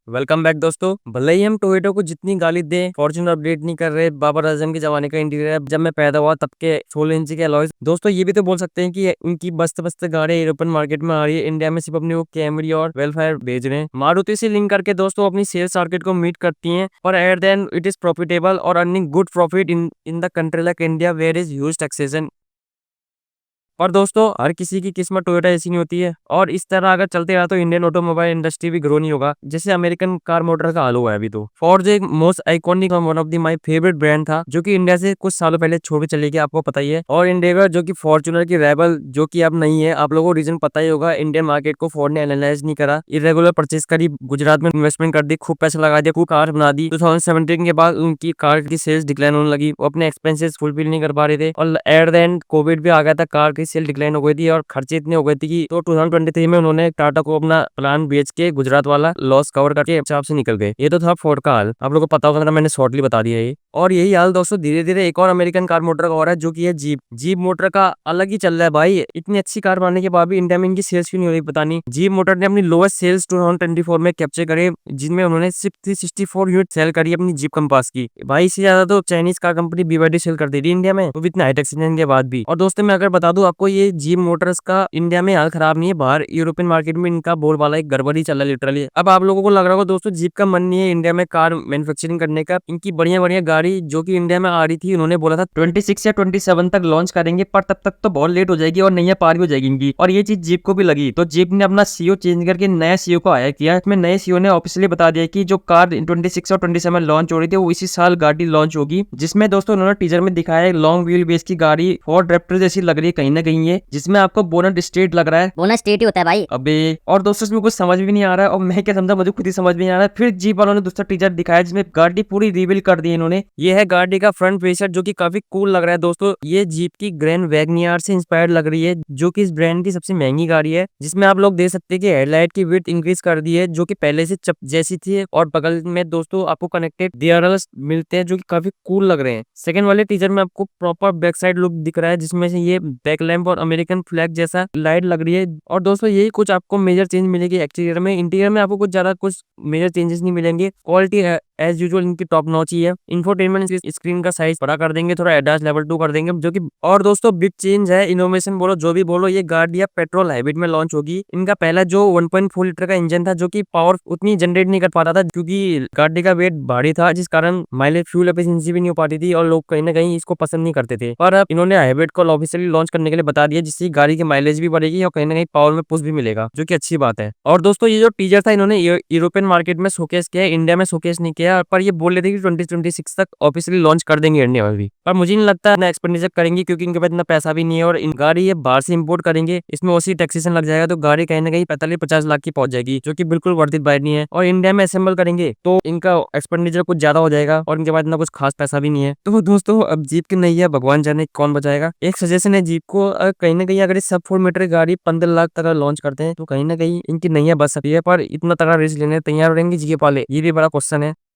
Welcome back दोस्तों। भले ही हम टोयोटा को जितनी गाली दें, फॉर्च्यूनर अपडेट नहीं कर रहे, बाबर आजम के जमाने का इंटीरियर है, जब मैं पैदा हुआ तब के 16 इंच के अलॉयज। दोस्तों ये भी तो बोल सकते हैं कि उनकी बस्त बस्त गाड़ी यूरोपियन मार्केट में आ रही है, इंडिया में सिर्फ अपनी वो कैमरी और वेलफेयर भेज रहे हैं। मारुति से लिंक करके दोस्तों अपनी सेल्स टारगेट को मीट करती हैं, पर at then it is profitable और earning good profit in the country like India where is huge taxation. और दोस्तों हर किसी की किस्मत टोयोटा ऐसी नहीं होती है, और इस तरह अगर चलते रहा तो इंडियन ऑटोमोबाइल इंडस्ट्री भी ग्रो नहीं होगा, जैसे अमेरिकन कार मोटर का हाल हुआ है अभी। तो फोर्ड एक most iconic one of the my favourite brand था, जो कि इंडिया से कुछ सालों पहले छोड़ के चले गए, आपको पता ही है। और इंडिया जो कि फॉर्च्यूनर की रेबल जो कि अब नहीं है, आप लोगों को रीजन पता ही होगा। इंडियन मार्केट को फोर्ड ने एनालाइज नहीं करा, इरेगुलर परचेज करी, गुजरात में इन्वेस्टमेंट कर दी, खूब पैसा लगा दिया, खूब कार बना दी। 2017 के बाद उनकी कार की सेल्स डिक्लाइन होने लगी, वो अपने एक्सपेंसेस फुलफिल नहीं कर पा रहे थे, और एट द एंड कोविड भी आ गया था, कार की सेल डिक्लाइन हो गई थी और खर्चे इतने हो गए थे कि तो 2023 में उन्होंने टाटा को अपना प्लान बेच के गुजरात वाला लॉस कवर करके हिसाब से निकल गए। ये तो था फोर्ड का हाल, आप लोगों को पता होगा ना, मैंने शॉर्टली बता दिया ये। और यही हाल दोस्तों धीरे धीरे एक और अमेरिकन कार मोटर का हो रहा है, जो कि है जीप। जीप मोटर का अलग ही चल रहा है भाई, इतनी अच्छी कार बनाने के बाद भी इंडिया में इनकी सेल्स क्यों नहीं हो रही पता नहीं। जीप मोटर ने अपनी लोएस्ट सेल्स 2024 में कैप्चर करे, जिनमें उन्होंने सिर्फ 364 यूनिट सेल करी अपनी जीप कंपास की। भाई इससे ज्यादा तो Chinese car company BYD sell कर दे रही है इंडिया में, वो भी इतना हाईटेक के बाद भी। और दोस्तों मैं अगर बता दूं आपको, ये जीप मोटर्स का इंडिया में हाल खराब नहीं है, बाहर यूरोपियन मार्केट में इनका बोलबाला एक गड़बड़ी चल रहा है लिटरली। अब आप लोगों को लग रहा होगा दोस्तों जीप का मन नहीं है इंडिया में कार मैन्युफैक्चरिंग करने का। इनकी बढ़िया बढ़िया गाड़ी जो कि इंडिया में आ रही थी, उन्होंने बोला था 26 या 27 तक लॉन्च करेंगे, पर तब तक तो बहुत लेट हो जाएगी और नैया पार भी हो जाएगी इनकी। और ये चीज जीप को भी लगी, तो जीप ने अपना सीईओ चेंज करके नया सीईओ को हायर किया। इसमें नए सीईओ ने ऑफिशियली बता दिया कि जो कार 26 और 27 लॉन्च हो रही थी, वो इसी साल गाड़ी लॉन्च होगी। जिसमें दोस्तों उन्होंने टीजर में दिखाया लॉन्ग व्हील बेस की गाड़ी फोर्ड रैप्टर जैसी लग रही है कहीं ना कहीं ये, जिसमें आपको बोनट स्ट्रेट लग रहा है। बोनस स्टेट ही होता है भाई। अबे और दोस्तों इसमें कुछ समझ भी नहीं आ रहा है, और मैं क्या समझा, मुझे खुद ही समझ में नहीं आ रहा है। फिर जीप वालों ने दूसरा टीजर दिखाया जिसमें गाड़ी पूरी रिबिल्ड कर दी इन्होंने। ये है गाड़ी का फ्रंट फेसर, जो कि काफी कूल लग रहा है दोस्तों। ये जीप की ग्रैंड वैगनियार से इंस्पायर्ड लग रही है, जो कि इस ब्रांड की सबसे महंगी गाड़ी है। जिसमें आप लोग देख सकते हैं कि हेडलाइट की विड्थ इंक्रीज कर दी है, जो कि पहले से चप जैसी थी, और बगल में दोस्तों आपको कनेक्टेड डीआरएल्स मिलते हैं, जो कि काफी कूल लग रहे हैं। सेकंड वाले टीजर में आपको प्रॉपर बैक साइड लुक दिख रहा है, जिसमें से ये बैक लैंप और अमेरिकन फ्लैग जैसा लाइट लग रही है। और दोस्तों यही कुछ आपको मेजर चेंज मिलेगी एक्सटीरियर में। इंटीरियर में आपको कुछ ज्यादा कुछ मेजर चेंजेस नहीं मिलेंगे, क्वालिटी एज यूजुअल इनकी टॉप नॉच ही है। इंफोटेनमेंट स्क्रीन का साइज बड़ा कर देंगे, थोड़ा एडास लेवल 2 कर देंगे, जो कि और दोस्तों बिग चेंज है। इनोवेशन बोलो जो भी बोलो, ये गाड़ी पेट्रोल हाइब्रिड में लॉन्च होगी। इनका पहला जो 1.4 लीटर का इंजन था, जो कि पावर उतनी जनरेट नहीं कर पाता था, क्योंकि गाड़ी का वेट भारी था, जिस कारण माइलेज फ्यूल एफिशिएंसी भी नहीं हो पाती थी, और लोग कहीं ना कहीं इसको पसंद नहीं करते थे। पर अब इन्होंने हाइब्रिड को ऑफिशियली लॉन्च करने के लिए बता दिया, जिससे गाड़ी की माइलेज भी बढ़ेगी और कहीं ना कहीं पावर में पुश भी मिलेगा, जो कि अच्छी बात है। और दोस्तों ये जो टीजर था, इन्होंने यूरोपियन मार्केट में शोकेस किया है, इंडिया में शोकेस नहीं किया, पर ये बोल रहे थे कि 2026 तक ऑफिशियली लॉन्च कर देंगे इंडिया में भी। पर मुझे नहीं लगता ना एक्सपेंडिचर करेंगे, क्योंकि इनके पास इतना पैसा भी नहीं है, और इन गाड़ी ये बाहर से इंपोर्ट करेंगे, इसमें उसी टैक्सेशन लग जाएगा, तो गाड़ी कहीं ना कहीं 45-50 लाख की पहुंच जाएगी, जो कि बिल्कुल वर्थ इट बाय नहीं है। और इंडिया में असेंबल करेंगे तो इनका एक्सपेंडिचर कुछ ज्यादा हो जाएगा, और इनके पास इतना कुछ खास पैसा भी नहीं है। तो दोस्तों अब जीप की नैया भगवान जाने कौन बचाएगा। एक सजेशन है जीप को, कहीं ना कहीं अगर इस सब 4 मीटर गाड़ी 15 लाख तक लॉन्च करते हैं, तो कहीं ना कहीं इनकी नैया बच सकती है। पर इतना तगड़ा रिस्क लेने तैयार रहेंगे जीप वाले, ये भी बड़ा क्वेश्चन है।